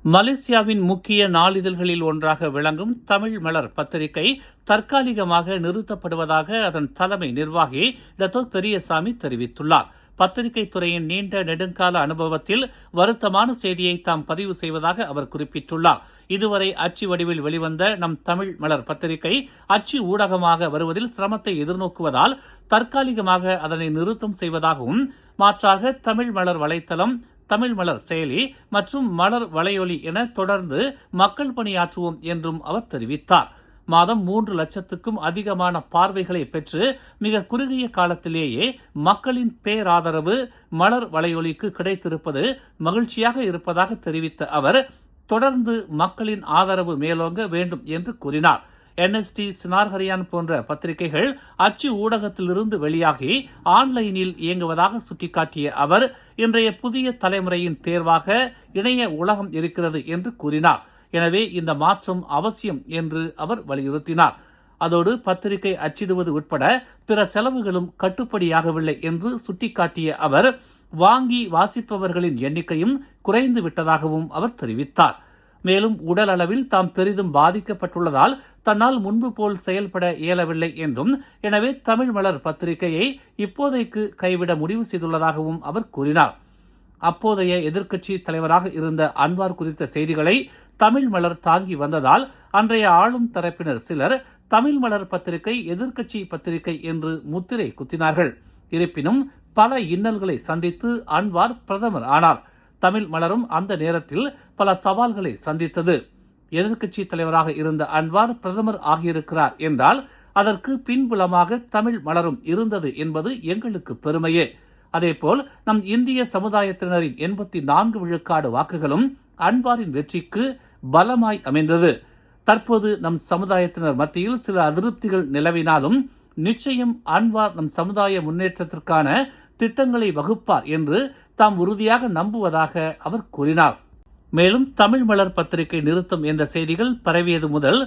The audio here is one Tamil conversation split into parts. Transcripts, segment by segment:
மலேசியாவின் முக்கிய நாளிதழ்களில் ஒன்றாக விளங்கும் தமிழ் மலர் பத்திரிகை தற்காலிகமாக நிறுத்தப்படுவதாக அதன் தலைமை நிர்வாகி டத்தோ பெரியசாமி தெரிவித்துள்ளார். பத்திரிகை துறையின் நீண்ட நெடுங்கால அனுபவத்தில் வருத்தமான செய்தியை தாம் பதிவு செய்வதாக அவர் குறிப்பிட்டுள்ளார். இதுவரை அச்சு வடிவில் வெளிவந்த நம் தமிழ் மலர் பத்திரிகை அச்சு ஊடகமாக வருவதில் சிரமத்தை எதிர்நோக்குவதால் தற்காலிகமாக அதனை நிறுத்தம் செய்வதாகவும், மாற்றாக தமிழ் மலர் வலைத்தளம், தமிழ் மலர் செயலி மற்றும் மலர் வலையொலி என தொடர்ந்து மக்கள் பணியாற்றுவோம் என்றும் அவர் தெரிவித்தார். மாதம் 3 லட்சத்துக்கும் அதிகமான பார்வைகளை பெற்று மிக குறுகிய காலத்திலேயே மக்களின் பேராதரவு மலர் வலையொலிக்கு கிடைத்திருப்பது மகிழ்ச்சியாக இருப்பதாக தெரிவித்த அவர், தொடர்ந்து மக்களின் ஆதரவு மேலோங்க வேண்டும் என்று கூறினார். NST, சினார்ஹரியான் போன்ற பத்திரிகைகள் அச்சு ஊடகத்திலிருந்து வெளியாகி ஆன்லைனில் இயங்குவதாக சுட்டிக்காட்டிய அவர், இன்றைய புதிய தலைமுறையின் தேர்வாக இணைய உலகம் இருக்கிறது என்று கூறினார். எனவே இந்த மாற்றம் அவசியம் என்று அவர் வலியுறுத்தினார். அதோடு பத்திரிகை அச்சிடுவது உட்பட பிற செலவுகளும் கட்டுப்படியாகவில்லை என்று சுட்டிக்காட்டிய அவர், வாங்கி வாசிப்பவர்களின் எண்ணிக்கையும் குறைந்து விட்டதாகவும் அவர் தெரிவித்தார். மேலும் உடல் அளவில் தாம் பெரிதும் பாதிக்கப்பட்டுள்ளதால் தன்னால் முன்பு போல் செயல்பட இயலவில்லை என்றும், எனவே தமிழ் மலர் பத்திரிகையை இப்போதைக்கு கைவிட முடிவு செய்துள்ளதாகவும் அவர் கூறினார். அப்போதைய எதிர்க்கட்சி தலைவராக இருந்த அன்வார் குறித்த செய்திகளை தமிழ் மலர் தாங்கி வந்ததால் அன்றைய ஆளும் தரப்பினர் சிலர் தமிழ் மலர் பத்திரிகை எதிர்க்கட்சி பத்திரிகை என்று முத்திரை குத்தினார்கள். இருப்பினும் பல இன்னல்களை சந்தித்து அன்வார் பிரதமர் ஆனார். தமிழ் மலரும் அந்த நேரத்தில் பல சவால்களை சந்தித்தது. எதிர்க்கட்சி தலைவராக இருந்த அன்வார் பிரதமர் ஆகியிருக்கிறார் என்றால் அதற்கு பின்புலமாக தமிழ் மலரும் இருந்தது என்பது எங்களுக்கு பெருமையே. அதேபோல் நம் இந்திய சமுதாயத்தினரின் 84 விழுக்காடு வாக்குகளும் அன்வாரின் வெற்றிக்கு பலமாய் அமைந்தது. தற்போது நம் சமுதாயத்தினர் மத்தியில் சில அதிருப்திகள் நிலவினாலும் நிச்சயம் அன்வார் நம் சமுதாய முன்னேற்றத்திற்கான திட்டங்களை வகுப்பார் என்று தாம் உறுதியாக நம்புவதாக அவர் கூறினார். மேலும் தமிழ் மலர் பத்திரிகை நிறுத்தம் என்ற செய்திகள் பரவியது முதல்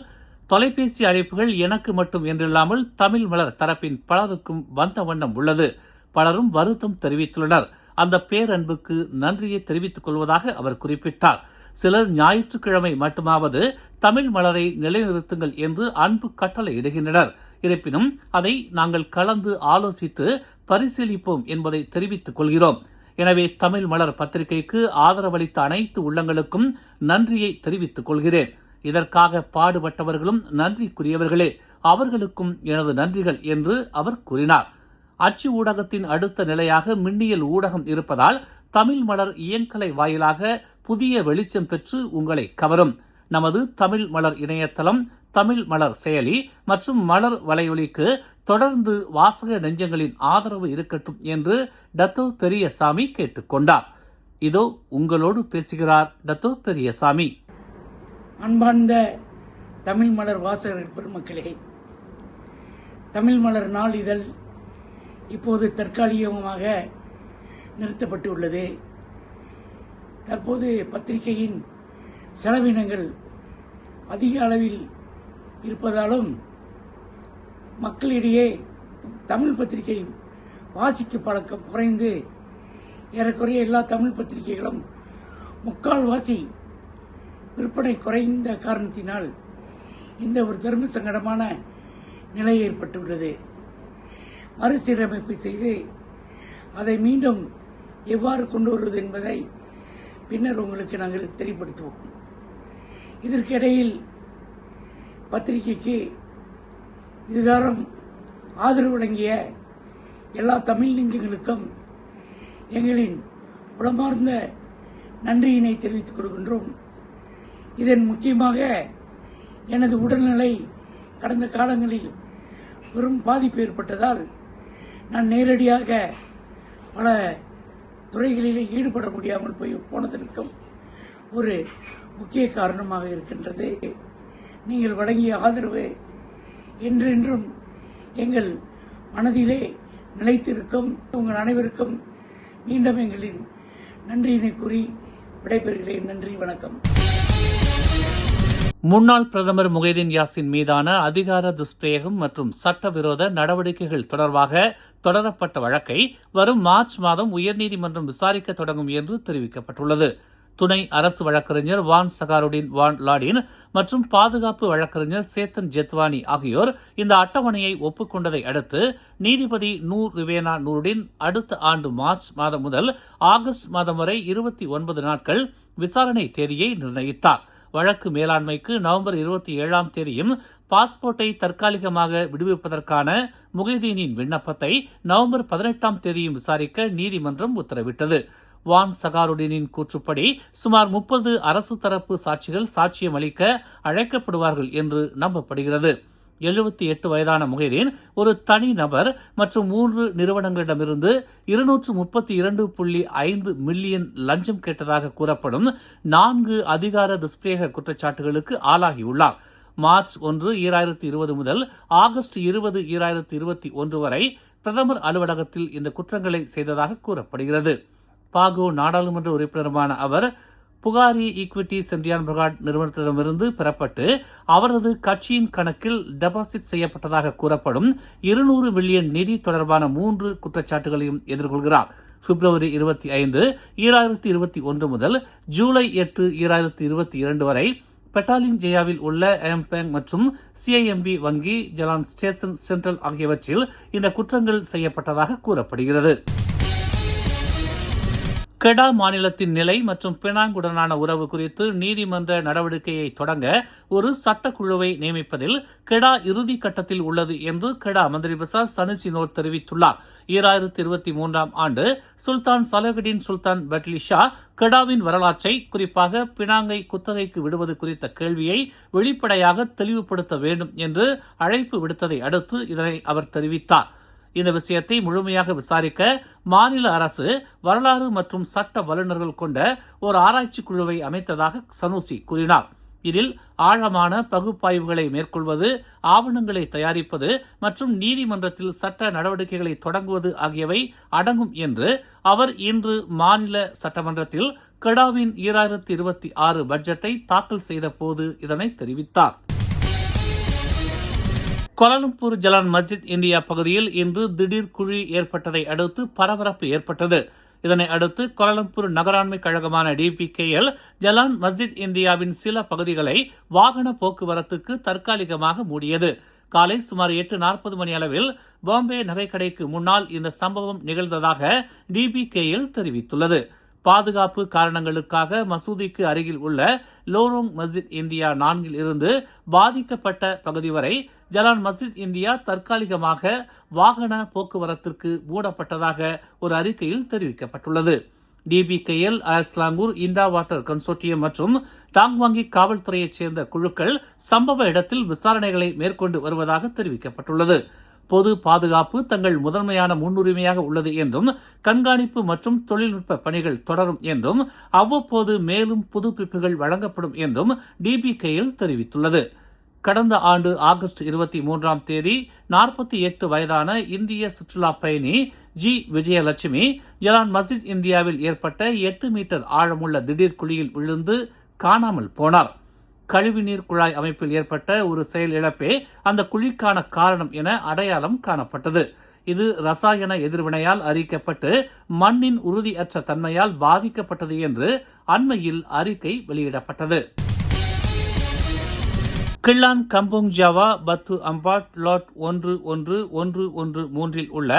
தொலைபேசி அழைப்புகள் எனக்கு மட்டும் என்றில்லாமல் தமிழ் மலர் தரப்பின் பலருக்கும் வந்த வண்ணம் உள்ளது. பலரும் வருத்தம் தெரிவித்துள்ளனர். அந்த பேரன்புக்கு நன்றியை தெரிவித்துக் கொள்வதாக அவர் குறிப்பிட்டார். சிலர் ஞாயிற்றுக்கிழமை மட்டுமாவது தமிழ் மலரை நிலைநிறுத்துங்கள் என்று அன்பு கட்டளை இடுகின்றனர். இருப்பினும் அதை நாங்கள் கலந்து ஆலோசித்து பரிசீலிப்போம் என்பதை தெரிவித்துக் கொள்கிறோம். எனவே தமிழ் மலர் பத்திரிகைக்கு ஆதரவளித்த அனைத்து உள்ளங்களுக்கும் நன்றியை தெரிவித்துக் கொள்கிறேன். இதற்காக பாடுபட்டவர்களும் நன்றிக்குரியவர்களே, அவர்களுக்கும் எனது நன்றிகள் என்று அவர் கூறினார். அச்சு ஊடகத்தின் அடுத்த நிலையாக மின்னியல் ஊடகம் இருப்பதால் தமிழ் மலர் இயங்கலை வாயிலாக புதிய வெளிச்சம் பெற்று உங்களை கவரும். நமது தமிழ் மலர் இணையதளம், தமிழ் மலர் செயலி மற்றும் மலர் வலையொலிக்கு தொடர்ந்து வாசக நெஞ்சங்களின் ஆதரவு இருக்கட்டும் என்று டத்தோ பெரியசாமி கேட்டுக்கொண்டார். இதோ உங்களோடு பேசுகிறார் டத்தோ பெரியசாமி. அன்பார்ந்த தமிழ் மலர் வாசகர்கள் பெருமக்களே, தமிழ் மலர் நாளிதழ் இப்போது தற்காலிகமாக நிறுத்தப்பட்டுள்ளது. தற்போது பத்திரிகையின் செலவினங்கள் அதிக அளவில் இருப்பதாலும் மக்களிடையே தமிழ் பத்திரிகை வாசிக்க பழக்கம் குறைந்து ஏறக்குறைய எல்லா தமிழ் பத்திரிகைகளும் முக்கால்வாசி விற்பனை குறைந்த காரணத்தினால் இந்த ஒரு தர்ம சங்கடமான நிலை ஏற்பட்டுள்ளது. மறுசீரமைப்பு செய்து அதை மீண்டும் எவ்வாறு கொண்டு வருவது என்பதை பின்னர் உங்களுக்கு நாங்கள் தெரியப்படுத்துவோம். இதற்கிடையில் பத்திரிகைக்கு இதுகாரம் ஆதரவு வழங்கிய எல்லா தமிழ் நெஞ்சங்களுக்கும் எங்களின் உளமார்ந்த நன்றியினை தெரிவித்துக் கொள்கின்றோம். இதன் முக்கியமாக எனது உடல்நிலை கடந்த காலங்களில் பெரும் பாதிப்பு ஏற்பட்டதால் நான் நேரடியாக பல துறைகளிலே ஈடுபட முடியாமல் போனதற்கும் ஒரு முக்கிய காரணமாக இருக்கின்றது. நீங்கள் வழங்கிய ஆதரவு என்றென்றும் எங்கள் மனதிலே நிலைத்திருக்கும். உங்கள் அனைவருக்கும் மீண்டும் எங்களின் நன்றியினை கூறி விடைபெறுகிறேன். நன்றி, வணக்கம். முன்னாள் பிரதமர் முகைதீன் யாசின் மீதான அதிகார துஷ்பிரயோகம் மற்றும் சட்டவிரோத நடவடிக்கைகள் தொடர்பாக தொடரப்பட்ட வழக்கை வரும் மார்ச் மாதம் உயர்நீதிமன்றம் விசாரிக்க தொடங்கும் என்று தெரிவிக்கப்பட்டுள்ளது. துணை அரசு வழக்கறிஞர் வான் சகாருடின் வான் லாடின் மற்றும் பாதுகாப்பு வழக்கறிஞர் சேத்தன் ஜெத்வானி ஆகியோர் இந்த அட்டவணையை ஒப்புக்கொண்டதை அடுத்து நீதிபதி நூர் ரிவேனா நூருடின் அடுத்த ஆண்டு மார்ச் மாதம் முதல் ஆகஸ்ட் மாதம் வரை 29 நாட்கள் விசாரணை தேதியை நிர்ணயித்தார். வழக்கு மேலாண்மைக்கு நவம்பர் 27ஆம் தேதியும் பாஸ்போர்ட்டை தற்காலிகமாக விடுவிப்பதற்கான முகைதீனின் விண்ணப்பத்தை நவம்பர் 18ஆம் தேதியும் விசாரிக்க நீதிமன்றம் உத்தரவிட்டது. வான் சகாருடினின் கூற்றுப்படி சுமார் 30 அரசு தரப்பு சாட்சிகள் சாட்சியம் அளிக்க அழைக்கப்படுவார்கள் என்று நம்பப்படுகிறது. 78 வயதான முகைதீன் ஒரு தனி நபர் மற்றும் 3 நிறுவனங்களிடமிருந்து 232.5 மில்லியன் லஞ்சம் கேட்டதாக கூறப்படும் 4 அதிகார துஷ்பிரயோக குற்றச்சாட்டுகளுக்கு ஆளாகியுள்ளார். மார்ச் 1, 2020 முதல் ஆகஸ்ட் 20, 2021 வரை பிரதமர் அலுவலகத்தில் இந்த குற்றங்களை செய்ததாக கூறப்படுகிறது. பாகோ நாடாளுமன்ற உறுப்பினருமான அவர் புகாரி ஈக்விட்டி சென்டியான் பிரகாட் நிறுவனத்திடமிருந்து பெறப்பட்டு அவரது கட்சியின் கணக்கில் டெபாசிட் செய்யப்பட்டதாக கூறப்படும் 200 மில்லியன் நிதி தொடர்பான 3 குற்றச்சாட்டுகளையும் எதிர்கொள்கிறார். பிப்ரவரி 25, 2021 முதல் ஜூலை 8, 2022 வரை பெட்டாலிங் ஜெயாவில் உள்ள எம்பேங் மற்றும் சிஐஎம்பி வங்கி, ஜலான் ஸ்டேஷன் சென்ட்ரல் ஆகியவற்றில் இந்த குற்றங்கள் செய்யப்பட்டதாக கூறப்படுகிறது. கெடா மாநிலத்தின் நிலை மற்றும் பினாங்குடனான உறவு குறித்து நீதிமன்ற நடவடிக்கையை தொடங்க ஒரு சட்டக்குழுவை நியமிப்பதில் கெடா இறுதி கட்டத்தில் உள்ளது என்று கெடா மந்திரி பிரசாத் சனுசினோர் தெரிவித்துள்ளார். 2023ஆம் ஆண்டு சுல்தான் சலாகுடின் சுல்தான் பட்லி ஷா கெடாவின் வரலாற்றை, குறிப்பாக பினாங்கை குத்தகைக்கு விடுவது குறித்த கேள்வியை வெளிப்படையாக தெளிவுபடுத்த வேண்டும் என்று அழைப்பு விடுத்ததை அடுத்து இதனை அவர் தெரிவித்தார். இந்த விஷயத்தை முழுமையாக விசாரிக்க மாநில அரசு வரலாறு மற்றும் சட்ட வல்லுநர்கள் கொண்ட ஒரு ஆராய்ச்சி குழுவை அமைத்ததாக சனூசி கூறினார். இதில் ஆழமான பகுப்பாய்வுகளை மேற்கொள்வது, ஆவணங்களை தயாரிப்பது மற்றும் நீதிமன்றத்தில் சட்ட நடவடிக்கைகளை தொடங்குவது ஆகியவை அடங்கும் என்று அவர் இன்று மாநில சட்டமன்றத்தில் கெடாவின் 2026 பட்ஜெட்டை தாக்கல் செய்த போது இதனை தெரிவித்தார். கோலாலம்பூர் ஜலான் மஸ்ஜித் இந்தியா பகுதியில் இன்று திடீர் குழி ஏற்பட்டதை அடுத்து பரபரப்பு ஏற்பட்டது. இதனை அடுத்து கோலாலம்பூர் நகராண்மை கழகமான DPKL ஜலான் மஸ்ஜித் இந்தியாவின் சில பகுதிகளை வாகன போக்குவரத்துக்கு தற்காலிகமாக மூடியது. காலை சுமார் 8:40 மணி அளவில் பாம்பே நகைக்கடைக்கு முன்னால் இந்த சம்பவம் நிகழ்ந்ததாக DPKL தெரிவித்துள்ளது. பாதுகாப்பு காரணங்களுக்காக மசூதிக்கு அருகில் உள்ள லோரோங் மஸ்ஜித் இந்தியா 4 இருந்து பாதிக்கப்பட்ட பகுதி வரை ஜலான் மஸ்ஜித் இந்தியா தற்காலிகமாக வாகன போக்குவரத்திற்கு மூடப்பட்டதாக ஒரு அறிக்கையில் தெரிவிக்கப்பட்டுள்ளது. DPKL, ஸ்லாங்கூர், இண்டா வாட்டர் கன்சோர்டியம் மற்றும் டாங்வாங்கி காவல்துறையைச் சேர்ந்த குழுக்கள் சம்பவ இடத்தில் விசாரணைகளை மேற்கொண்டு வருவதாக தெரிவிக்கப்பட்டுள்ளது. பொது பாதுகாப்பு தங்கள் முதன்மையான முன்னுரிமையாக உள்ளது என்றும் கண்காணிப்பு மற்றும் தொழில்நுட்ப பணிகள் தொடரும் என்றும் அவ்வப்போது மேலும் புதுப்பிப்புகள் வழங்கப்படும் என்றும் DPKL தெரிவித்துள்ளது. கடந்த ஆண்டு ஆகஸ்ட் 23ஆம் தேதி 48 வயதான இந்திய சுற்றுலா பயணி ஜி விஜயலட்சுமி ஜலான் மஸ்ஜித் இந்தியாவில் ஏற்பட்ட 8 மீட்டர் ஆழமுள்ள திடீர் குழியில் விழுந்து காணாமல் போனார். கழிவுநீர் குழாய் அமைப்பில் ஏற்பட்ட ஒரு செயல் இழப்பே அந்த குழிக்கான காரணம் என அடையாளம் காணப்பட்டது. இது ரசாயன எதிர்வினையால் அரிக்கப்பட்டு மண்ணின் உறுதியற்ற தன்மையால் பாதிக்கப்பட்டது என்று அண்மையில் அறிக்கை வெளியிடப்பட்டது. கிள்ளான் கம்போங் ஜாவா பத்து அம்பாட் லாட் 11113 உள்ள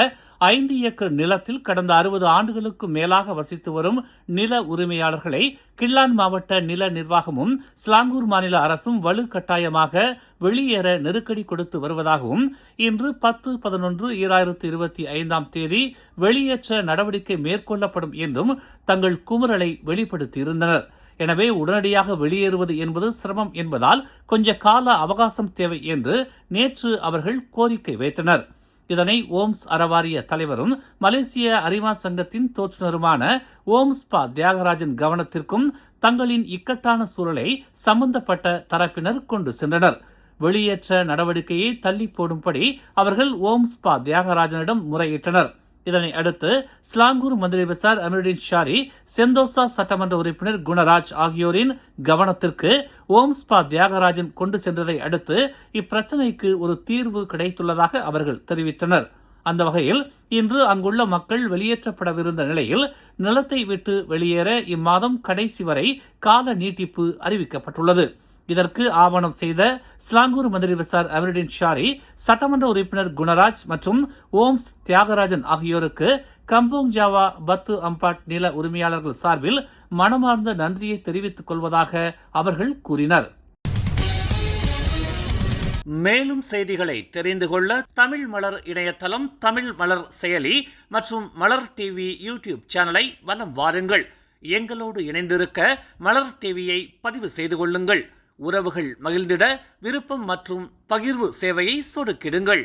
5 ஏக்கர் நிலத்தில் கடந்த 60 ஆண்டுகளுக்கு மேலாக வசித்து வரும் நில உரிமையாளர்களை கிள்ளான் மாவட்ட நில நிர்வாகமும் ஸ்லாங்கூர் மாநில அரசும் வலுக்கட்டாயமாக வெளியேற நெருக்கடி கொடுத்து வருவதாகவும் இன்று 10/11/2025 தேதி வெளியேற்ற நடவடிக்கை மேற்கொள்ளப்படும் என்றும் தங்கள் குமுறலை வெளிப்படுத்தியிருந்தனர். எனவே உடனடியாக வெளியேறுவது என்பது சிரமம் என்பதால் கொஞ்ச கால அவகாசம் தேவை என்று நேற்று அவர்கள் கோரிக்கை வைத்தனர். இதனை ஓம்ஸ் அறவாரிய தலைவரும் மலேசிய அரிமா சங்கத்தின் தோற்றுநருமான ஓம்ஸ்பா தியாகராஜன் கவனத்திற்கும் தங்களின் இக்கட்டான சூழலை சம்பந்தப்பட்ட தரப்பினர் கொண்டு சென்றனர். வெளியேற்ற நடவடிக்கையை தள்ளி போடும்படி அவர்கள் ஓம்ஸ்பா தியாகராஜனிடம் முறையிட்டனர். இதனை அடுத்து ஸ்லாங்கூர் மந்திரி பிரசாத் அமீருddin ஷாரி, செந்தோசா சட்டமன்ற உறுப்பினர் குணராஜ் ஆகியோரின் கவனத்திற்கு ஓம்ஸ்பா தியாகராஜன் கொண்டு சென்றதை அடுத்து இப்பிரச்சினைக்கு ஒரு தீர்வு கிடைத்துள்ளதாக அவர்கள் தெரிவித்தனர். அந்த வகையில் இன்று அங்குள்ள மக்கள் வெளியேற்றப்படவிருந்த நிலையில் நிலத்தை விட்டு வெளியேற இம்மாதம் கடைசி வரை கால நீட்டிப்பு அறிவிக்கப்பட்டுள்ளது. இதற்கு ஆவணம் செய்த ஸ்லாங்கூர் மந்திரி விசார் அமருடின் ஷாரி, சட்டமன்ற உறுப்பினர் குணராஜ் மற்றும் ஓம்ஸ் தியாகராஜன் ஆகியோருக்கு கம்போங் ஜாவா பத்து அம்பாட் நில உரிமையாளர்கள் சார்பில் மனமார்ந்த நன்றியை தெரிவித்துக் கொள்வதாக அவர்கள் கூறினர். மேலும் செய்திகளை தெரிந்து கொள்ள தமிழ் மலர் இணையதளம், தமிழ் மலர் செயலி மற்றும் மலர் டிவி யூடியூப் சேனலை வலம் வாருங்கள். எங்களோடு இணைந்திருக்க மலர் டிவியை பதிவு செய்து கொள்ளுங்கள். உறவுகள் மகிழ்ந்திட விருப்பம் மற்றும் பகிர்வு சேவையை சொடுக்கிடுங்கள்.